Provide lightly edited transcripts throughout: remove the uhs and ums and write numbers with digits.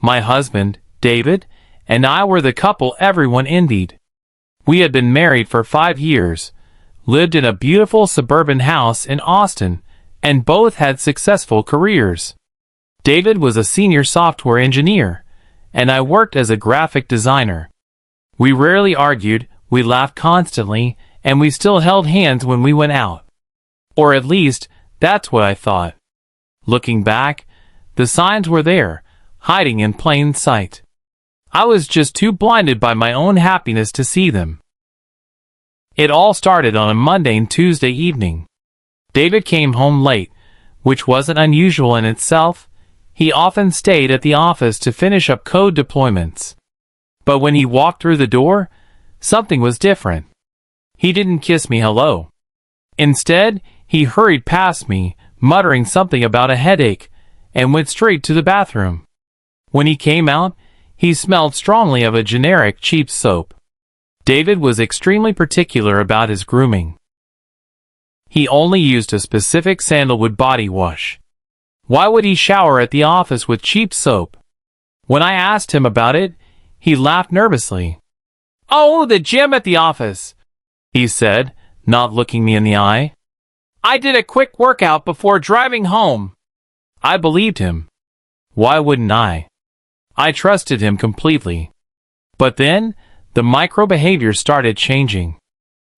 My husband, David, and I were the couple everyone envied. We had been married for 5 years, lived in a beautiful suburban house in Austin, and both had successful careers. David was a senior software engineer, and I worked as a graphic designer. We rarely argued, we laughed constantly, and we still held hands when we went out. Or at least, that's what I thought. Looking back, the signs were there, hiding in plain sight. I was just too blinded by my own happiness to see them. It all started on a mundane Tuesday evening. David came home late, which wasn't unusual in itself. He often stayed at the office to finish up code deployments. But when he walked through the door, something was different. He didn't kiss me hello. Instead, he hurried past me, muttering something about a headache, and went straight to the bathroom. When he came out, he smelled strongly of a generic cheap soap. David was extremely particular about his grooming. He only used a specific sandalwood body wash. Why would he shower at the office with cheap soap? When I asked him about it, he laughed nervously. "Oh, the gym at the office," he said, not looking me in the eye. "I did a quick workout before driving home." I believed him. Why wouldn't I? I trusted him completely. But then, the micro-behavior started changing.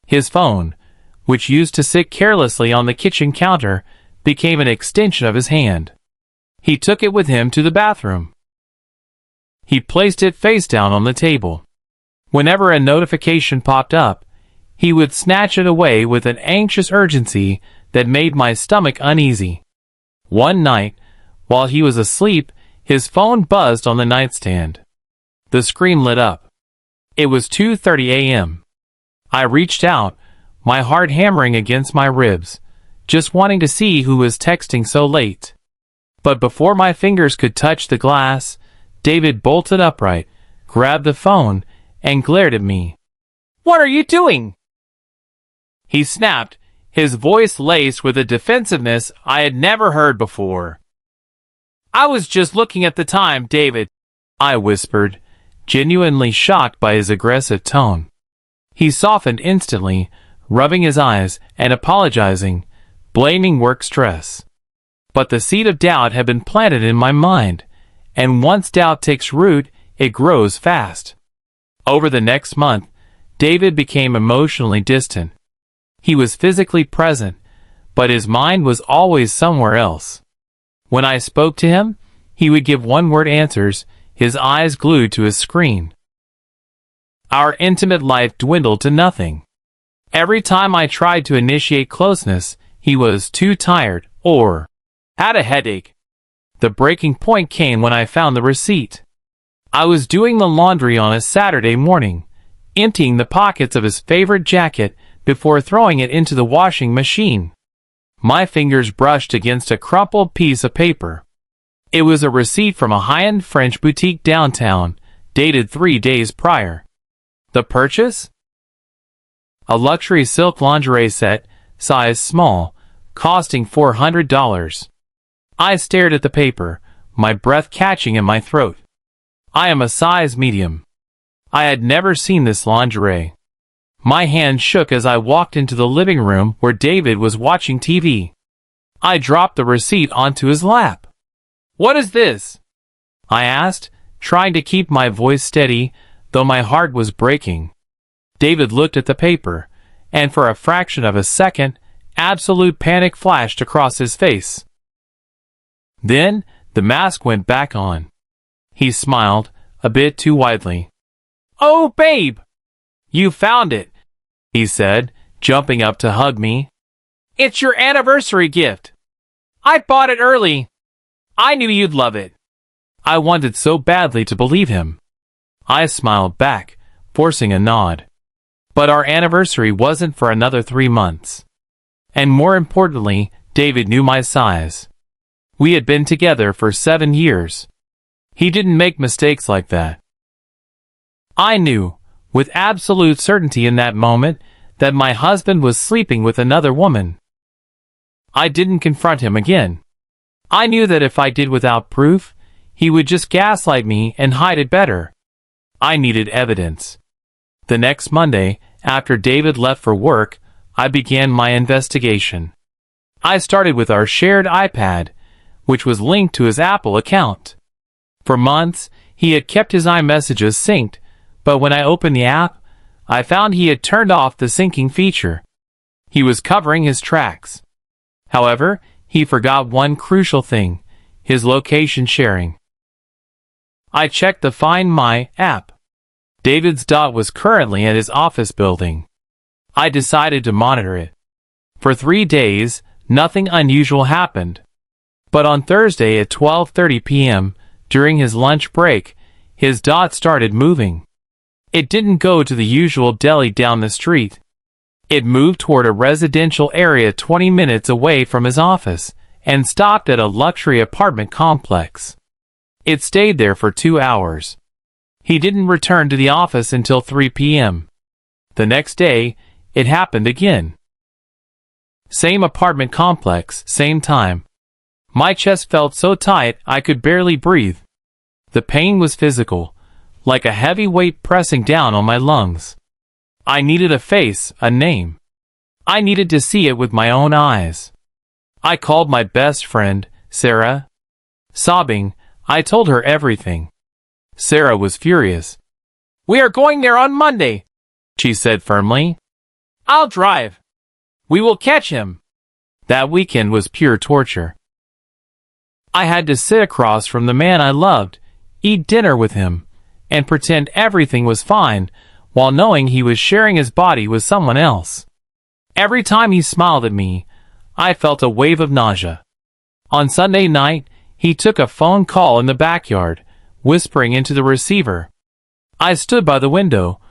His phone, which used to sit carelessly on the kitchen counter, became an extension of his hand. He took it with him to the bathroom. He placed it face down on the table. Whenever a notification popped up, he would snatch it away with an anxious urgency that made my stomach uneasy. One night, while he was asleep, his phone buzzed on the nightstand. The screen lit up. It was 2:30 a.m. I reached out, my heart hammering against my ribs, just wanting to see who was texting so late. But before my fingers could touch the glass, David bolted upright, grabbed the phone, and glared at me. "What are you doing?" he snapped, his voice laced with a defensiveness I had never heard before. "I was just looking at the time, David," I whispered, genuinely shocked by his aggressive tone. He softened instantly, rubbing his eyes and apologizing, blaming work stress. But the seed of doubt had been planted in my mind, and once doubt takes root, it grows fast. Over the next month, David became emotionally distant. He was physically present, but his mind was always somewhere else. When I spoke to him, he would give one-word answers, his eyes glued to his screen. Our intimate life dwindled to nothing. Every time I tried to initiate closeness, he was too tired or had a headache. The breaking point came when I found the receipt. I was doing the laundry on a Saturday morning, emptying the pockets of his favorite jacket before throwing it into the washing machine. My fingers brushed against a crumpled piece of paper. It was a receipt from a high-end French boutique downtown, dated 3 days prior. The purchase? A luxury silk lingerie set, size small, costing $400. I stared at the paper, my breath catching in my throat. I am a size medium. I had never seen this lingerie. My hand shook as I walked into the living room where David was watching TV. I dropped the receipt onto his lap. "What is this?" I asked, trying to keep my voice steady, though my heart was breaking. David looked at the paper, and for a fraction of a second, absolute panic flashed across his face. Then, the mask went back on. He smiled, a bit too widely. "Oh, babe! You found it," he said, jumping up to hug me. "It's your anniversary gift. I bought it early. I knew you'd love it." I wanted so badly to believe him. I smiled back, forcing a nod. But our anniversary wasn't for another 3 months. And more importantly, David knew my size. We had been together for 7 years. He didn't make mistakes like that. I knew, with absolute certainty in that moment, that my husband was sleeping with another woman. I didn't confront him again. I knew that if I did without proof, He would just gaslight me and hide it better. I needed evidence. The next Monday, after David left for work, I began my investigation. I started with our shared iPad, which was linked to his Apple account. For months, he had kept his iMessages synced, but when I opened the app, I found he had turned off the syncing feature. He was covering his tracks. However, he forgot one crucial thing: his location sharing. I checked the Find My app. David's dot was currently at his office building. I decided to monitor it. For 3 days, nothing unusual happened. But on Thursday at 12:30 p.m., during his lunch break, his dot started moving. It didn't go to the usual deli down the street. It moved toward a residential area 20 minutes away from his office, and stopped at a luxury apartment complex. It stayed there for 2 hours. He didn't return to the office until 3 p.m. The next day, it happened again. Same apartment complex, same time. My chest felt so tight I could barely breathe. The pain was physical, like a heavy weight pressing down on my lungs. I needed a face, a name. I needed to see it with my own eyes. I called my best friend, Sarah. Sobbing, I told her everything. Sarah was furious. "We are going there on Monday," she said firmly. "I'll drive. We will catch him." That weekend was pure torture. I had to sit across from the man I loved, eat dinner with him, and pretend everything was fine, while knowing he was sharing his body with someone else. Every time he smiled at me, I felt a wave of nausea. On Sunday night, he took a phone call in the backyard, whispering into the receiver. I stood by the window,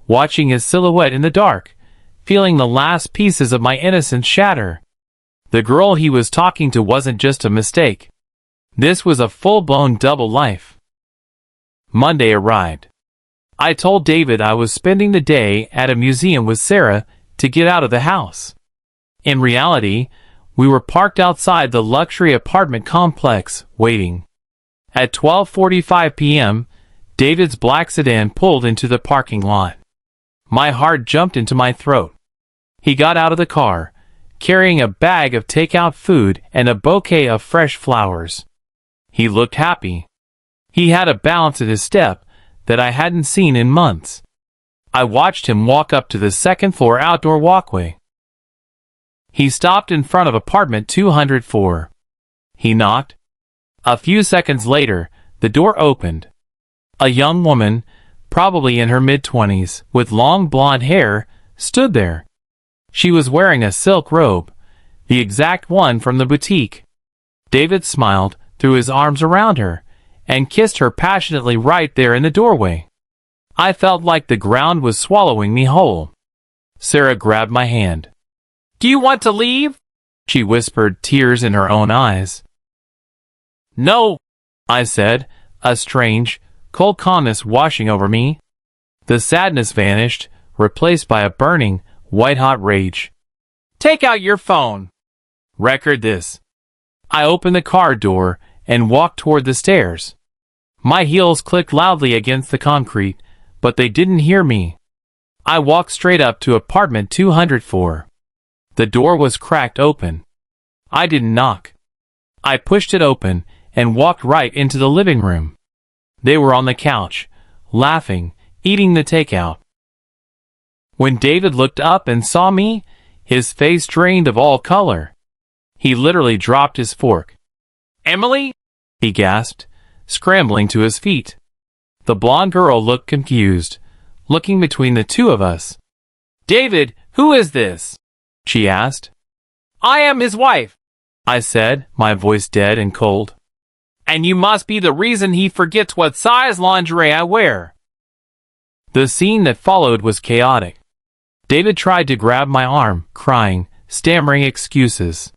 watching his silhouette in the dark, feeling the last pieces of my innocence shatter. The girl he was talking to wasn't just a mistake. This was a full-blown double life. Monday arrived. I told David I was spending the day at a museum with Sarah to get out of the house. In reality, we were parked outside the luxury apartment complex, waiting. At 12:45 p.m., David's black sedan pulled into the parking lot. My heart jumped into my throat. He got out of the car, carrying a bag of takeout food and a bouquet of fresh flowers. He looked happy. He had a balance in his step that I hadn't seen in months. I watched him walk up to the second-floor outdoor walkway. He stopped in front of apartment 204. He knocked. A few seconds later, the door opened. A young woman, probably in her mid-20s, with long blonde hair, stood there. She was wearing a silk robe, the exact one from the boutique. David smiled, threw his arms around her, and kissed her passionately right there in the doorway. I felt like the ground was swallowing me whole. Sarah grabbed my hand. "Do you want to leave?" she whispered, tears in her own eyes. "No," I said, a strange, cold calmness washing over me. The sadness vanished, replaced by a burning, white-hot rage. "Take out your phone. Record this." I opened the car door and walked toward the stairs. My heels clicked loudly against the concrete, but they didn't hear me. I walked straight up to apartment 204. The door was cracked open. I didn't knock. I pushed it open and walked right into the living room. They were on the couch, laughing, eating the takeout. When David looked up and saw me, his face drained of all color. He literally dropped his fork. "Emily?" he gasped, scrambling to his feet. The blonde girl looked confused, looking between the two of us. "David, who is this?" she asked. "I am his wife," I said, my voice dead and cold. "And you must be the reason he forgets what size lingerie I wear." The scene that followed was chaotic. David tried to grab my arm, crying, stammering excuses.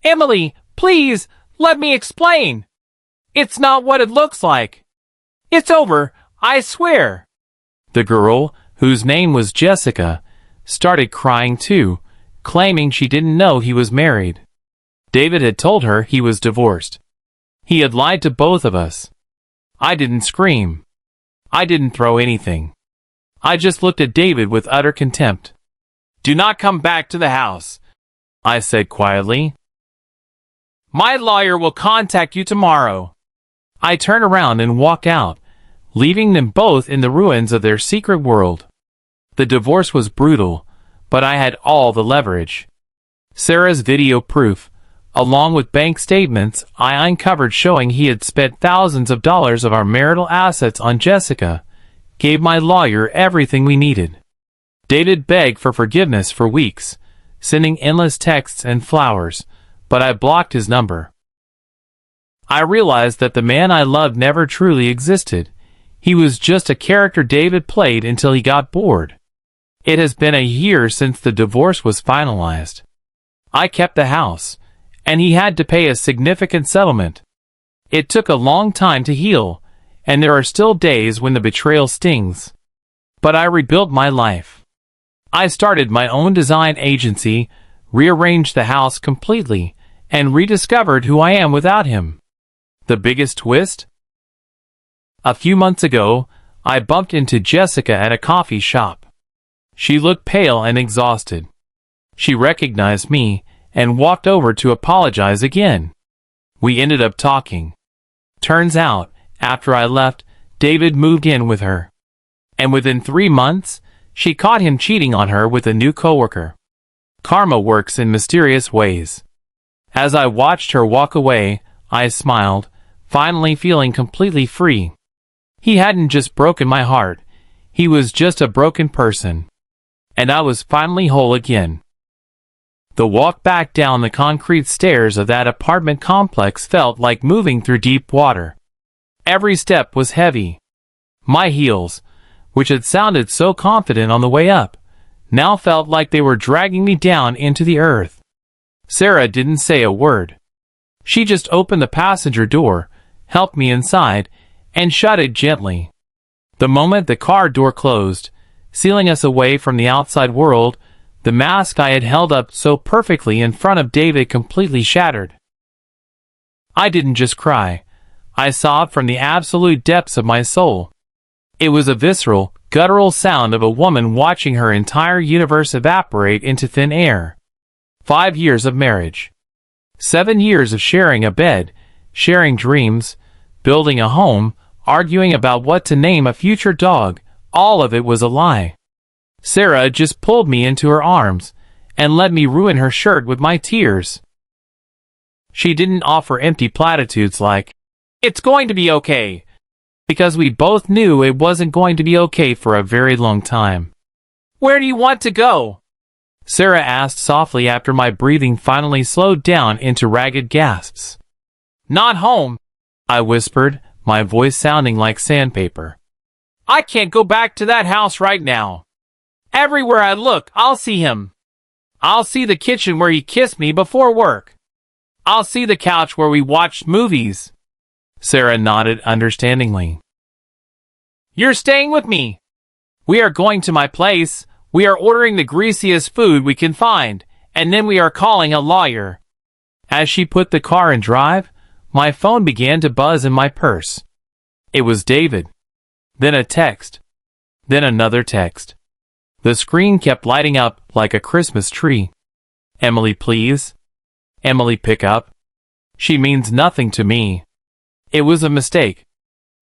"Emily, please, let me explain. It's not what it looks like. It's over, I swear." The girl, whose name was Jessica, started crying too, claiming she didn't know he was married. David had told her he was divorced. He had lied to both of us. I didn't scream. I didn't throw anything. I just looked at David with utter contempt. "Do not come back to the house," I said quietly. "My lawyer will contact you tomorrow." I turned around and walked out, leaving them both in the ruins of their secret world. The divorce was brutal, but I had all the leverage. Sarah's video proof, along with bank statements I uncovered showing he had spent thousands of dollars of our marital assets on Jessica, gave my lawyer everything we needed. David begged for forgiveness for weeks, sending endless texts and flowers, but I blocked his number. I realized that the man I loved never truly existed. He was just a character David played until he got bored. It has been a year since the divorce was finalized. I kept the house, and he had to pay a significant settlement. It took a long time to heal, and there are still days when the betrayal stings. But I rebuilt my life. I started my own design agency, rearranged the house completely, and rediscovered who I am without him. The biggest twist? A few months ago, I bumped into Jessica at a coffee shop. She looked pale and exhausted. She recognized me and walked over to apologize again. We ended up talking. Turns out, after I left, David moved in with her. And within 3 months, she caught him cheating on her with a new coworker. Karma works in mysterious ways. As I watched her walk away, I smiled, finally feeling completely free. He hadn't just broken my heart, he was just a broken person. And I was finally whole again. The walk back down the concrete stairs of that apartment complex felt like moving through deep water. Every step was heavy. My heels, which had sounded so confident on the way up, now felt like they were dragging me down into the earth. Sarah didn't say a word. She just opened the passenger door, helped me inside, and shut it gently. The moment the car door closed, sealing us away from the outside world, the mask I had held up so perfectly in front of David completely shattered. I didn't just cry. I sobbed from the absolute depths of my soul. It was a visceral, guttural sound of a woman watching her entire universe evaporate into thin air. 5 years of marriage. 7 years of sharing a bed, sharing dreams, building a home, arguing about what to name a future dog, all of it was a lie. Sarah just pulled me into her arms, and let me ruin her shirt with my tears. She didn't offer empty platitudes like, "It's going to be okay," because we both knew it wasn't going to be okay for a very long time. "Where do you want to go?" Sarah asked softly after my breathing finally slowed down into ragged gasps. "Not home," I whispered, my voice sounding like sandpaper. "I can't go back to that house right now. Everywhere I look, I'll see him. I'll see the kitchen where he kissed me before work. I'll see the couch where we watched movies." Sarah nodded understandingly. "You're staying with me. We are going to my place. We are ordering the greasiest food we can find, and then we are calling a lawyer." As she put the car in drive, my phone began to buzz in my purse. It was David. Then a text. Then another text. The screen kept lighting up like a Christmas tree. "Emily, please. Emily, pick up. She means nothing to me." It was a mistake.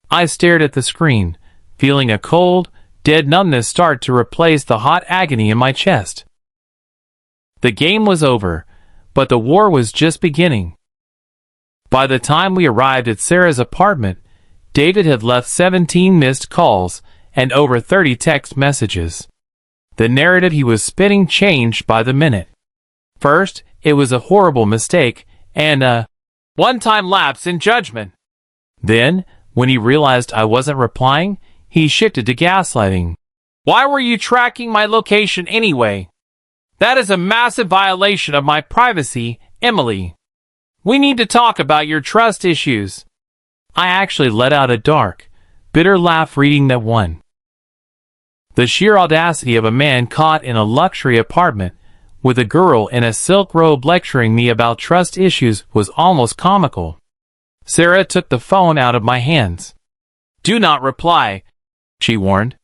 I stared at the screen, feeling a cold, dead numbness start to replace the hot agony in my chest. The game was over, but the war was just beginning. By the time we arrived at Sarah's apartment, David had left 17 missed calls and over 30 text messages. The narrative he was spinning changed by the minute. First, it was a horrible mistake and a one-time lapse in judgment. Then, when he realized I wasn't replying, he shifted to gaslighting. "Why were you tracking my location anyway? That is a massive violation of my privacy, Emily. We need to talk about your trust issues." I actually let out a dark, bitter laugh reading that one. The sheer audacity of a man caught in a luxury apartment with a girl in a silk robe lecturing me about trust issues was almost comical. Sarah took the phone out of my hands. Do not reply, she warned.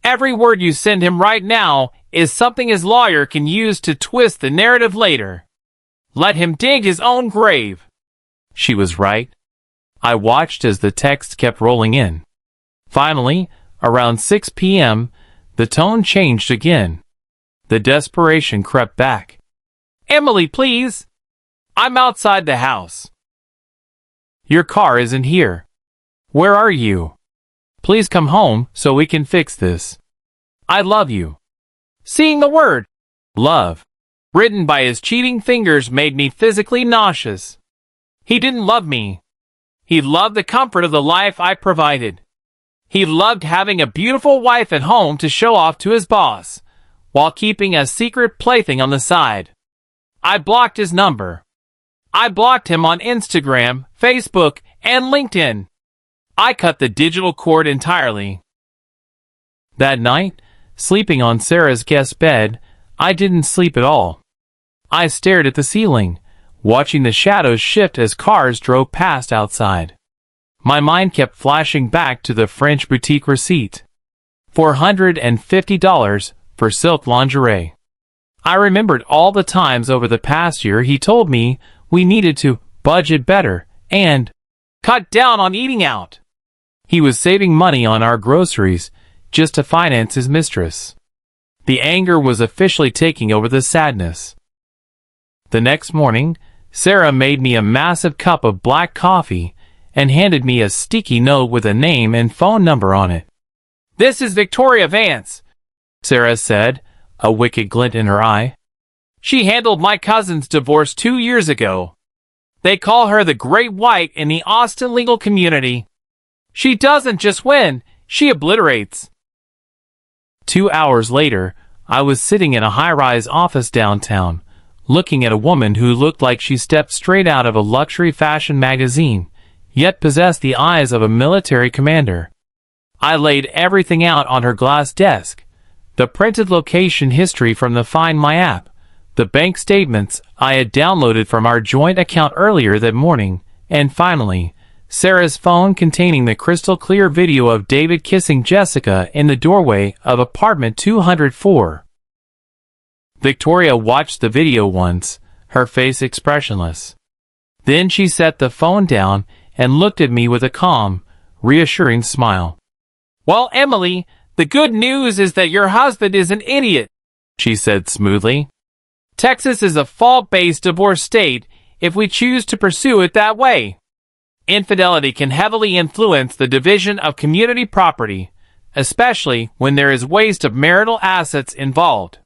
Every word you send him right now is something his lawyer can use to twist the narrative later. Let him dig his own grave. She was right. I watched as the text kept rolling in. Finally, around 6 p.m., the tone changed again. The desperation crept back. Emily, please. I'm outside the house. Your car isn't here. Where are you? Please come home so we can fix this. I love you. Seeing the word love written by his cheating fingers made me physically nauseous. He didn't love me. He loved the comfort of the life I provided. He loved having a beautiful wife at home to show off to his boss, while keeping a secret plaything on the side. I blocked his number. I blocked him on Instagram, Facebook, and LinkedIn. I cut the digital cord entirely. That night, sleeping on Sarah's guest bed, I didn't sleep at all. I stared at the ceiling, watching the shadows shift as cars drove past outside. My mind kept flashing back to the French boutique receipt. $450 for silk lingerie. I remembered all the times over the past year he told me we needed to budget better and cut down on eating out. He was saving money on our groceries just to finance his mistress. The anger was officially taking over the sadness. The next morning, Sarah made me a massive cup of black coffee and handed me a sticky note with a name and phone number on it. This is Victoria Vance, Sarah said, a wicked glint in her eye. She handled my cousin's divorce 2 years ago. They call her the Great White in the Austin legal community. She doesn't just win, she obliterates. 2 hours later, I was sitting in a high-rise office downtown, looking at a woman who looked like she stepped straight out of a luxury fashion magazine, yet possessed the eyes of a military commander. I laid everything out on her glass desk. The printed location history from the Find My app, the bank statements I had downloaded from our joint account earlier that morning, and finally, Sarah's phone containing the crystal clear video of David kissing Jessica in the doorway of apartment 204. Victoria watched the video once, her face expressionless. Then she set the phone down and looked at me with a calm, reassuring smile. Well, Emily, the good news is that your husband is an idiot, she said smoothly. Texas is a fault-based divorce state if we choose to pursue it that way. Infidelity can heavily influence the division of community property, especially when there is waste of marital assets involved.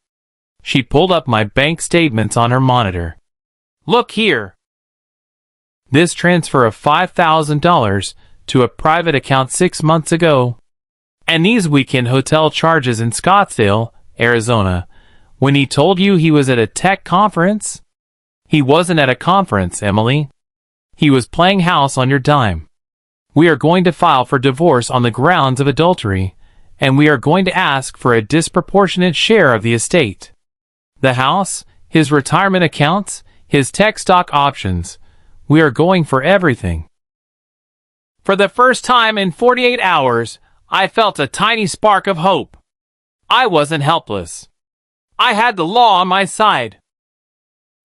She pulled up my bank statements on her monitor. Look here. This transfer of $5,000 to a private account 6 months ago. And these weekend hotel charges in Scottsdale, Arizona, when he told you he was at a tech conference? He wasn't at a conference, Emily. He was playing house on your dime. We are going to file for divorce on the grounds of adultery, and we are going to ask for a disproportionate share of the estate. The house, his retirement accounts, his tech stock options. We are going for everything. For the first time in 48 hours, I felt a tiny spark of hope. I wasn't helpless. I had the law on my side.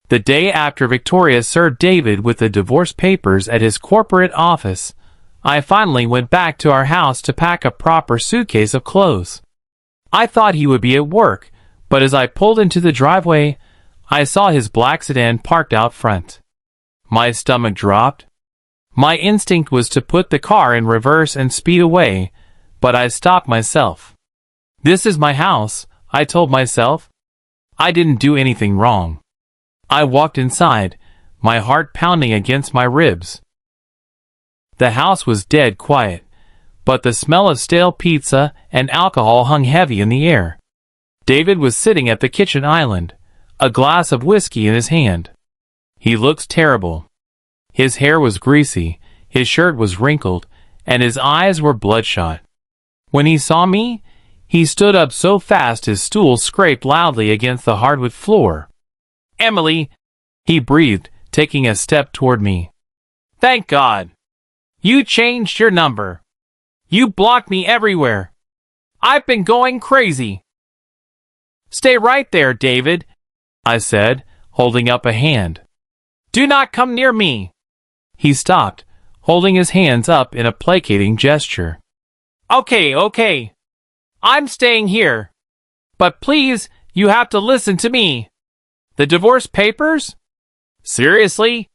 The day after Victoria served David with the divorce papers at his corporate office, I finally went back to our house to pack a proper suitcase of clothes. I thought he would be at work, but as I pulled into the driveway, I saw his black sedan parked out front. My stomach dropped. My instinct was to put the car in reverse and speed away, but I stopped myself. This is my house, I told myself. I didn't do anything wrong. I walked inside, my heart pounding against my ribs. The house was dead quiet, but the smell of stale pizza and alcohol hung heavy in the air. David was sitting at the kitchen island, a glass of whiskey in his hand. He looked terrible. His hair was greasy, his shirt was wrinkled, and his eyes were bloodshot. When he saw me, he stood up so fast his stool scraped loudly against the hardwood floor. Emily, he breathed, taking a step toward me. Thank God. You changed your number. You block me everywhere. I've been going crazy. Stay right there, David, I said, holding up a hand. Do not come near me. He stopped, holding his hands up in a placating gesture. Okay. I'm staying here. But please, you have to listen to me. The divorce papers? Seriously?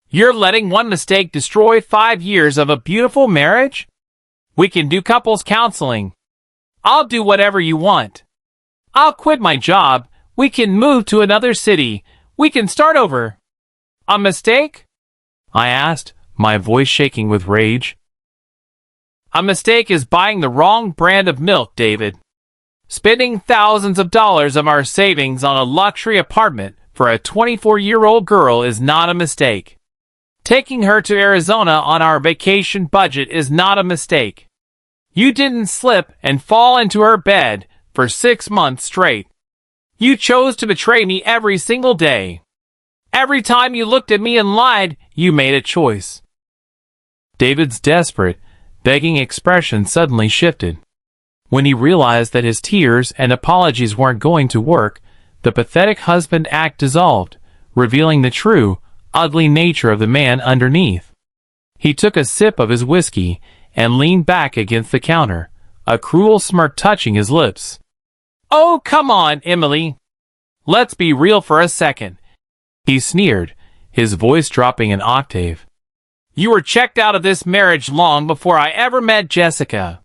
You're letting one mistake destroy 5 years of a beautiful marriage? We can do couples counseling. I'll do whatever you want. I'll quit my job. We can move to another city. We can start over. A mistake? I asked, my voice shaking with rage. A mistake is buying the wrong brand of milk, David. Spending thousands of dollars of our savings on a luxury apartment for a 24-year-old girl is not a mistake. Taking her to Arizona on our vacation budget is not a mistake. You didn't slip and fall into her bed for 6 months straight. You chose to betray me every single day. Every time you looked at me and lied, you made a choice. David's desperate, begging expression suddenly shifted. When he realized that his tears and apologies weren't going to work, the pathetic husband act dissolved, revealing the true, ugly nature of the man underneath. He took a sip of his whiskey and leaned back against the counter, a cruel smirk touching his lips. Oh, come on, Emily. Let's be real for a second, he sneered, his voice dropping an octave. You were checked out of this marriage long before I ever met Jessica.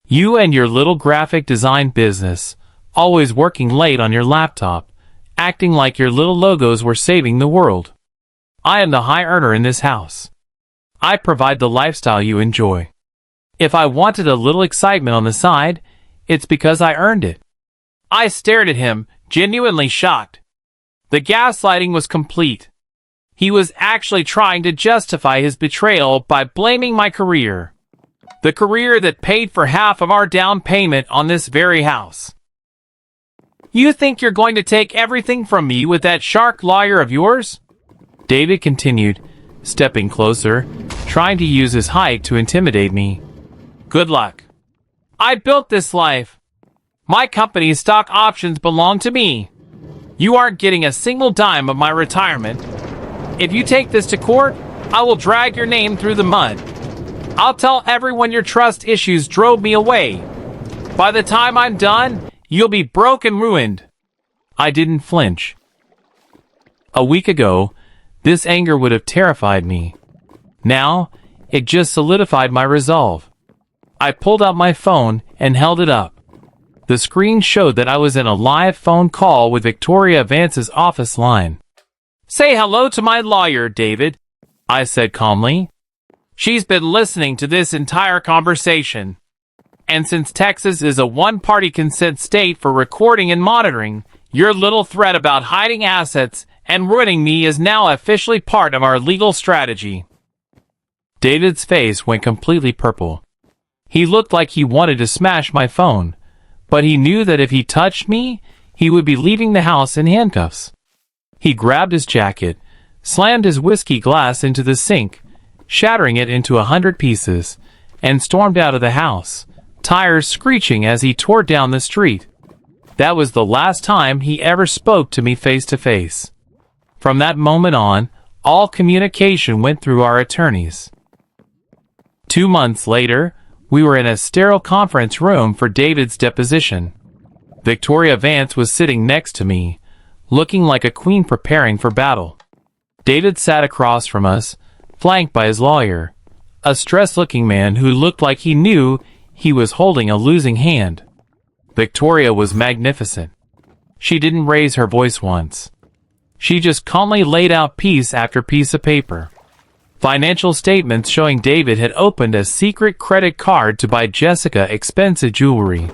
You and your little graphic design business, always working late on your laptop, acting like your little logos were saving the world. I am the high earner in this house. I provide the lifestyle you enjoy. If I wanted a little excitement on the side, it's because I earned it. I stared at him, genuinely shocked. The gaslighting was complete. He was actually trying to justify his betrayal by blaming my career. The career that paid for half of our down payment on this very house. You think you're going to take everything from me with that shark lawyer of yours? David continued, stepping closer, trying to use his height to intimidate me. Good luck. I built this life. My company's stock options belong to me. You aren't getting a single dime of my retirement. If you take this to court, I will drag your name through the mud. I'll tell everyone your trust issues drove me away. By the time I'm done, you'll be broke and ruined. I didn't flinch. A week ago, this anger would have terrified me. Now, it just solidified my resolve. I pulled out my phone and held it up. The screen showed that I was in a live phone call with Victoria Vance's office line. Say hello to my lawyer, David, I said calmly. She's been listening to this entire conversation. And since Texas is a one-party consent state for recording and monitoring, your little threat about hiding assets and ruining me is now officially part of our legal strategy. David's face went completely purple. He looked like he wanted to smash my phone, but he knew that if he touched me, he would be leaving the house in handcuffs. He grabbed his jacket, slammed his whiskey glass into the sink, shattering it into 100 pieces, and stormed out of the house, tires screeching as he tore down the street. That was the last time he ever spoke to me face to face. From that moment on, all communication went through our attorneys. 2 months later, we were in a sterile conference room for David's deposition. Victoria Vance was sitting next to me, looking like a queen preparing for battle. David sat across from us, flanked by his lawyer, a stressed-looking man who looked like he knew he was holding a losing hand. Victoria was magnificent. She didn't raise her voice once. She just calmly laid out piece after piece of paper. Financial statements showing David had opened a secret credit card to buy Jessica expensive jewelry.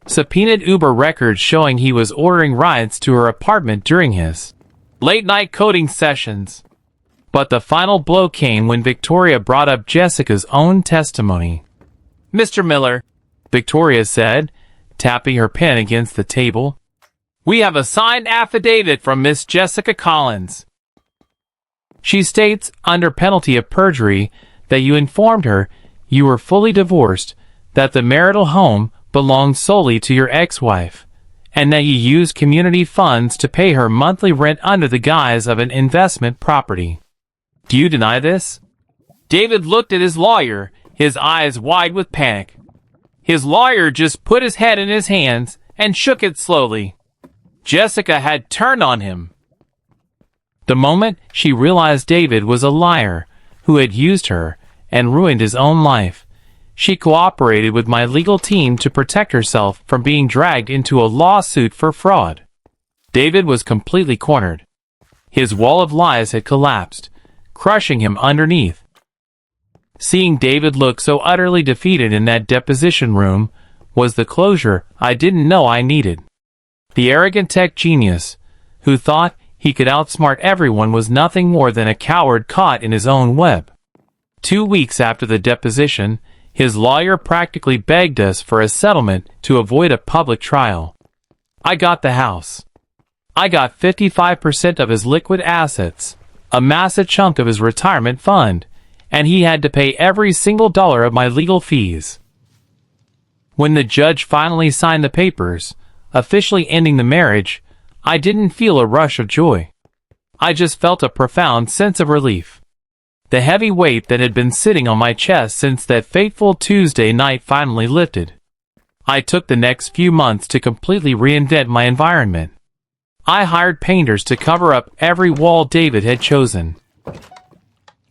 Subpoenaed Uber records showing he was ordering rides to her apartment during his late-night coding sessions. But the final blow came when Victoria brought up Jessica's own testimony. Mr. Miller, Victoria said, tapping her pen against the table, we have a signed affidavit from Miss Jessica Collins. She states, under penalty of perjury, that you informed her you were fully divorced, that the marital home belonged solely to your ex-wife, and that you used community funds to pay her monthly rent under the guise of an investment property. Do you deny this?" David looked at his lawyer, his eyes wide with panic. His lawyer just put his head in his hands and shook it slowly. Jessica had turned on him. The moment she realized David was a liar who had used her and ruined his own life, she cooperated with my legal team to protect herself from being dragged into a lawsuit for fraud. David was completely cornered. His wall of lies had collapsed, crushing him underneath. Seeing David look so utterly defeated in that deposition room was the closure I didn't know I needed. The arrogant tech genius, who thought he could outsmart everyone, was nothing more than a coward caught in his own web. 2 weeks after the deposition, his lawyer practically begged us for a settlement to avoid a public trial. I got the house. I got 55% of his liquid assets, a massive chunk of his retirement fund, and he had to pay every single dollar of my legal fees. When the judge finally signed the papers, officially ending the marriage, I didn't feel a rush of joy. I just felt a profound sense of relief. The heavy weight that had been sitting on my chest since that fateful Tuesday night finally lifted. I took the next few months to completely reinvent my environment. I hired painters to cover up every wall David had chosen.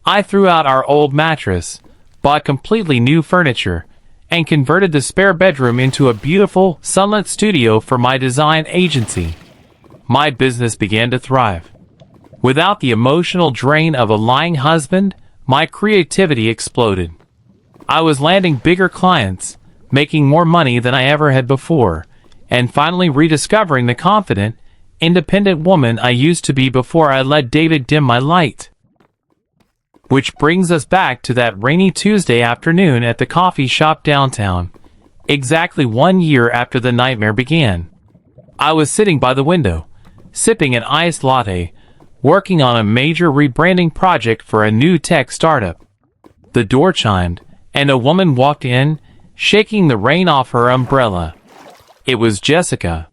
I threw out our old mattress, bought completely new furniture, and converted the spare bedroom into a beautiful, sunlit studio for my design agency. My business began to thrive. Without the emotional drain of a lying husband, my creativity exploded. I was landing bigger clients, making more money than I ever had before, and finally rediscovering the confident, independent woman I used to be before I let David dim my light. Which brings us back to that rainy Tuesday afternoon at the coffee shop downtown, exactly 1 year after the nightmare began. I was sitting by the window, sipping an iced latte, working on a major rebranding project for a new tech startup. The door chimed, and a woman walked in, shaking the rain off her umbrella. It was Jessica.